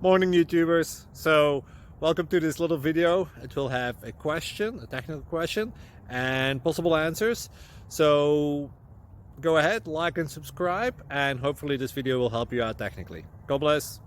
Morning YouTubers. So welcome to this little video. It will have a question, a technical question, and possible answers. So go ahead, like and subscribe, and hopefully this video will help you out technically. God bless.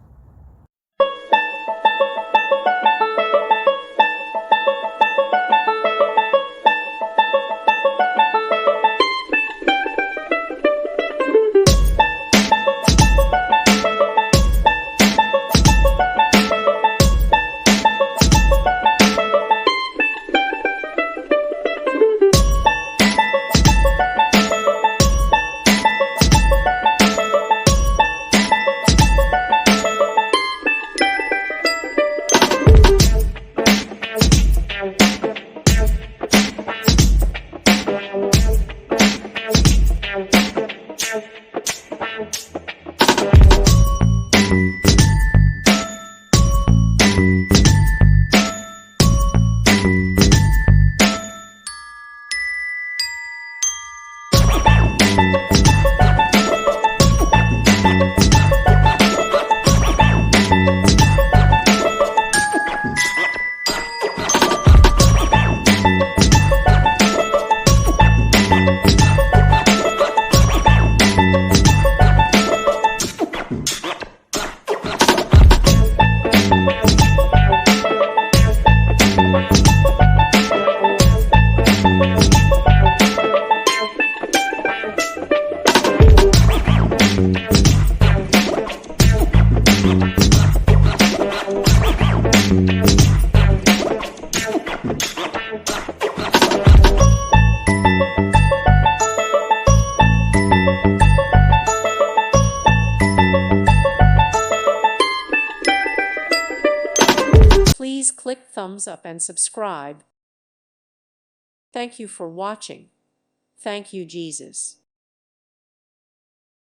Please click thumbs up and subscribe. Thank you for watching. Thank you, Jesus.